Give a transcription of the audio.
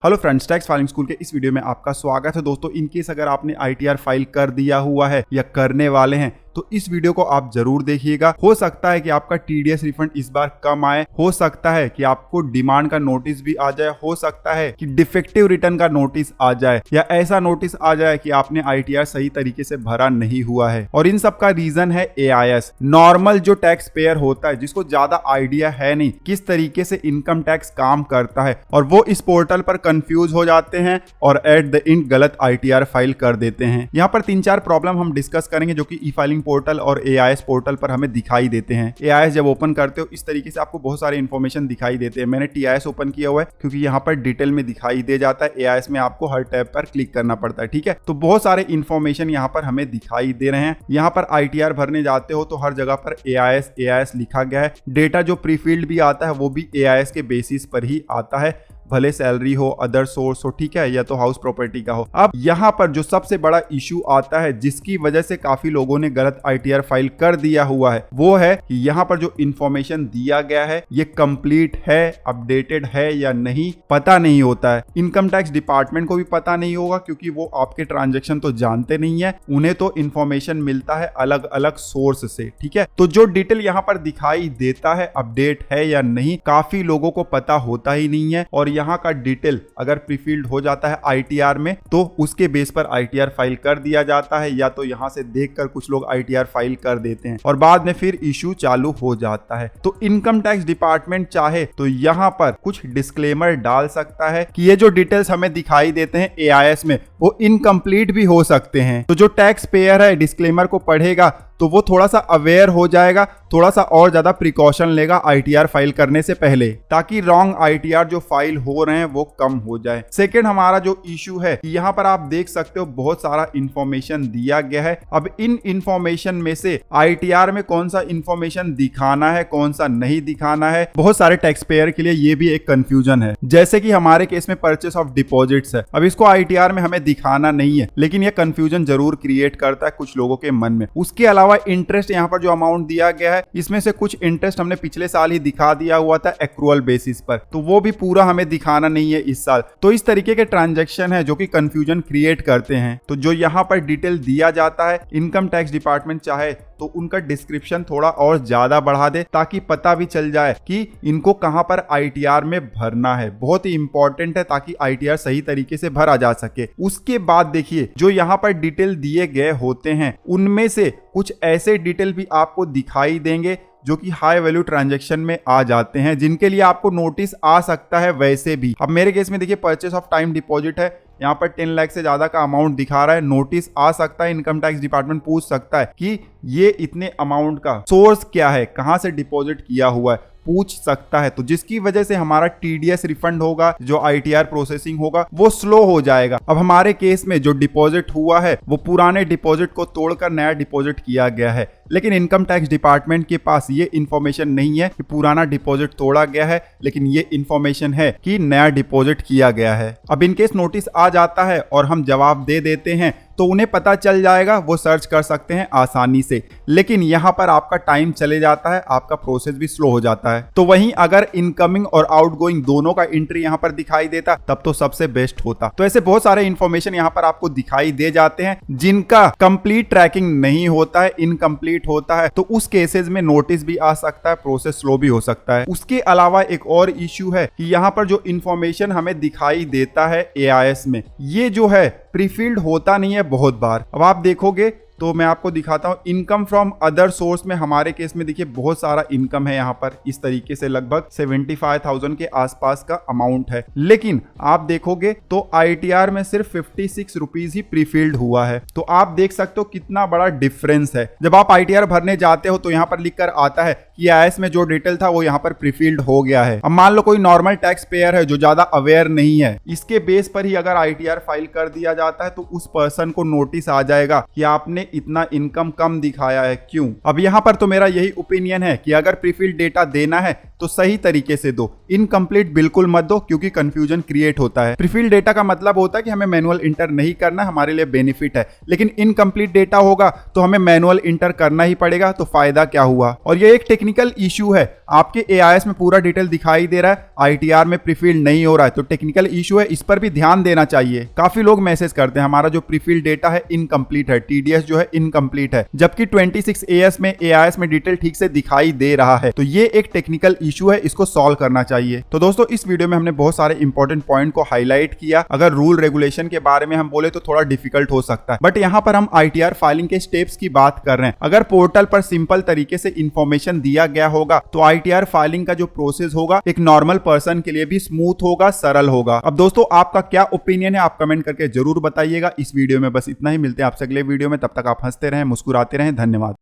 Hello friends, tax filing school के इस video में आपका स्वागत है। दोस्तों, इनकेस अगर आपने आईटीआर फाइल कर दिया हुआ है या करने वाले हैं तो इस वीडियो को आप जरूर देखिएगा। हो सकता है कि आपका टीडीएस रिफंड इस बार कम आए, हो सकता है कि आपको डिमांड का नोटिस भी आ जाए, हो सकता है कि डिफेक्टिव रिटर्न का नोटिस आ जाए या ऐसा नोटिस आ जाए कि आपने आईटीआर सही तरीके से भरा नहीं हुआ है। और इन सब का रीजन है एआईएस। नॉर्मल जो टैक्स पेयर होता है, जिसको ज्यादा आइडिया है नहीं किस तरीके से इनकम टैक्स काम करता है, और वो इस पोर्टल पर कंफ्यूज हो जाते हैं और एट द एंड गलत आईटीआर फाइल कर देते हैं। यहाँ पर 3-4 प्रॉब्लम हम डिस्कस करेंगे जो कि ई फाइलिंग पोर्टल और एआईएस पोर्टल पर हमें दिखाई देते हैं। एआईएस जब ओपन करते हो इस तरीके से आपको बहुत सारे इन्फॉर्मेशन दिखाई देते हैं। मैंने टीआईएस ओपन किया हुआ है क्योंकि यहाँ पर डिटेल में दिखाई दे जाता है। एआईएस में आपको हर टैब पर क्लिक करना पड़ता है, ठीक है। तो बहुत सारे इन्फॉर्मेशन यहाँ पर हमें दिखाई दे रहे हैं। यहाँ पर आईटीआर भरने जाते हो तो हर जगह पर एआईएस लिखा गया है। डेटा जो प्रीफिल्ड भी आता है वो भी एआईएस के बेसिस पर ही आता है, भले सैलरी हो, अदर सोर्स हो, ठीक है, या तो हाउस प्रॉपर्टी का हो। अब यहाँ पर जो सबसे बड़ा इशू आता है जिसकी वजह से काफी लोगों ने गलत आईटीआर फाइल कर दिया हुआ है, वो है कि यहाँ पर जो इंफॉर्मेशन दिया गया है ये कंप्लीट है, अपडेटेड है या नहीं, पता नहीं होता है। इनकम टैक्स डिपार्टमेंट को भी पता नहीं होगा क्योंकि वो आपके ट्रांजेक्शन तो जानते नहीं है, उन्हें तो इंफॉर्मेशन मिलता है अलग अलग सोर्स से, ठीक है। तो जो डिटेल यहाँ पर दिखाई देता है अपडेट है या नहीं, काफी लोगों को पता होता ही नहीं है। और यहाँ का डिटेल अगर प्रीफिल्ड हो जाता है आईटीआर में तो उसके बेस पर आईटीआर फाइल कर दिया जाता है, या तो यहाँ से देखकर कुछ लोग आईटीआर फाइल कर देते हैं और बाद में फिर इशू चालू हो जाता है। तो इनकम टैक्स डिपार्टमेंट चाहे तो यहाँ पर कुछ डिस्क्लेमर डाल सकता है कि ये जो डिटेल्स हमें दिखाई देते हैं एआईएस में वो इनकम्प्लीट भी हो सकते हैं। तो जो टैक्स पेयर है डिस्क्लेमर को पढ़ेगा तो वो थोड़ा सा अवेयर हो जाएगा, थोड़ा सा और ज्यादा प्रिकॉशन लेगा आईटीआर फाइल करने से पहले, ताकि रॉन्ग आईटीआर जो फाइल हो रहे हैं वो कम हो जाए। सेकंड हमारा जो इशू है कि यहाँ पर आप देख सकते हो बहुत सारा इंफॉर्मेशन दिया गया है। अब इन इंफॉर्मेशन में से आईटीआर में कौन सा इंफॉर्मेशन दिखाना है, कौन सा नहीं दिखाना है, बहुत सारे टैक्स पेयर के लिए ये भी एक कंफ्यूजन है। जैसे कि हमारे केस में परचेस ऑफ डिपॉजिट्स है, अब इसको आईटीआर में हमें दिखाना नहीं है, लेकिन ये कंफ्यूजन जरूर क्रिएट करता है कुछ लोगों के मन में। उसके अलावा इंटरेस्ट यहाँ पर जो अमाउंट दिया गया है इसमें से कुछ इंटरेस्ट हमने पिछले साल ही दिखा दिया हुआ था एक्रूअल बेसिस पर, तो वो भी पूरा हमें दिखाना नहीं है इस साल। तो इस तरीके के ट्रांजैक्शन है जो कि कंफ्यूजन क्रिएट करते हैं। तो जो यहाँ पर डिटेल दिया जाता है, इनकम टैक्स डिपार्टमेंट चाहे तो उनका डिस्क्रिप्शन थोड़ा और ज्यादा बढ़ा दे ताकि पता भी चल जाए कि इनको कहां पर आईटीआर में भरना है। बहुत ही इंपॉर्टेंट है ताकि आईटीआर सही तरीके से भरा जा सके। उसके बाद देखिए जो यहाँ पर डिटेल दिए गए होते हैं उनमें से कुछ ऐसे डिटेल भी आपको दिखाई देंगे जो कि हाई वैल्यू ट्रांजैक्शन में आ जाते हैं, जिनके लिए आपको नोटिस आ सकता है वैसे भी। अब मेरे केस में देखिए परचेस ऑफ टाइम डिपॉजिट है, यहाँ पर 10 लाख से ज्यादा का अमाउंट दिखा रहा है, नोटिस आ सकता है। इनकम टैक्स डिपार्टमेंट पूछ सकता है कि ये इतने अमाउंट का सोर्स क्या है, कहां से डिपॉजिट किया हुआ है, पूछ सकता है। तो जिसकी वजह से हमारा टीडीएस रिफंड होगा, जो आईटीआर प्रोसेसिंग होगा वो स्लो हो जाएगा। अब हमारे केस में जो डिपॉजिट हुआ है वो पुराने डिपॉजिट को तोड़कर नया डिपॉजिट किया गया है, लेकिन इनकम टैक्स डिपार्टमेंट के पास ये इंफॉर्मेशन नहीं है कि पुराना डिपॉजिट तोड़ा गया है, लेकिन ये इंफॉर्मेशन है कि नया डिपॉजिट किया गया है। अब इनकेस नोटिस आ जाता है और हम जवाब दे देते हैं तो उन्हें पता चल जाएगा, वो सर्च कर सकते हैं आसानी से, लेकिन यहाँ पर आपका टाइम चले जाता है, आपका प्रोसेस भी स्लो हो जाता है। तो वहीं अगर इनकमिंग और आउटगोइंग दोनों का एंट्री यहाँ पर दिखाई देता तब तो सबसे बेस्ट होता। तो ऐसे बहुत सारे इंफॉर्मेशन यहाँ पर आपको दिखाई दे जाते हैं जिनका कंप्लीट ट्रैकिंग नहीं होता है, इनकम्प्लीट होता है, तो उस केसेस में नोटिस भी आ सकता है, प्रोसेस स्लो भी हो सकता है। उसके अलावा एक और इश्यू है कि यहाँ पर जो इंफॉर्मेशन हमें दिखाई देता है एआईएस में, ये जो है प्रीफिल्ड होता नहीं है बहुत बार। अब आप देखोगे तो मैं आपको दिखाता हूं, इनकम फ्रॉम अदर सोर्स में हमारे केस में देखिए बहुत सारा इनकम है यहाँ पर, इस तरीके से लगभग 75,000 के आसपास का अमाउंट है, लेकिन आप देखोगे तो आईटीआर में सिर्फ 56 रुपीज ही प्रीफिल्ड हुआ है। तो आप देख सकते हो कितना बड़ा डिफरेंस है। जब आप आईटीआर भरने जाते हो तो यहाँ पर लिखकर आता है कि आईएएस में जो डिटेल था वो यहाँ पर प्रीफिल्ड हो गया है। अब मान लो कोई नॉर्मल टैक्स पेयर है जो ज्यादा अवेयर नहीं है, इसके बेस पर ही अगर आईटीआर फाइल कर दिया जाता है तो उस पर्सन को नोटिस आ जाएगा कि आपने इतना इनकम कम दिखाया है, क्यों? अब यहाँ पर तो मेरा यही ओपिनियन है कि अगर प्रीफिल्ड डेटा देना है तो सही तरीके से दो, इनकम्प्लीट बिल्कुल मत दो, क्योंकि कंफ्यूजन क्रिएट होता है। प्रीफिल्ड डेटा का मतलब होता है कि हमें मैनुअल इंटर नहीं करना, हमारे लिए बेनिफिट है, लेकिन इनकम्प्लीट डेटा होगा तो हमें मैनुअल इंटर करना ही पड़ेगा, तो फायदा क्या हुआ? और ये एक टेक्निकल इशू है, आपके एआईएस में पूरा डिटेल दिखाई दे रहा है, आईटीआर में प्रीफिल्ड नहीं हो रहा है, तो टेक्निकल इशू है, इस पर भी ध्यान देना चाहिए। काफी लोग मैसेज करते हैं हमारा जो प्रीफिल्ड डेटा है इनकम्प्लीट है, टीडीएस जो है इनकम्प्लीट है, जबकि 26 एएस में एआईएस में डिटेल ठीक से दिखाई दे रहा है। तो ये एक टेक्निकल इशू है, इसको सॉल्व करना चाहिए। तो दोस्तों इस वीडियो में हमने बहुत सारे इंपॉर्टेंट पॉइंट को हाईलाइट किया। अगर रूल रेगुलेशन के बारे में हम बोले तो थोड़ा डिफिकल्ट हो सकता है, बट यहाँ पर हम आईटीआर फाइलिंग के स्टेप्स की बात कर रहे हैं। अगर पोर्टल पर सिंपल तरीके से इंफॉर्मेशन दिया गया होगा तो आईटीआर फाइलिंग का जो प्रोसेस होगा एक नॉर्मल पर्सन के लिए भी स्मूथ होगा, सरल होगा। अब दोस्तों आपका क्या ओपिनियन है, आप कमेंट करके जरूर बताइएगा। इस वीडियो में बस इतना ही, मिलते हैं आपसे अगले वीडियो में, तब तक आप हंसते रहें, मुस्कुराते रहें। धन्यवाद।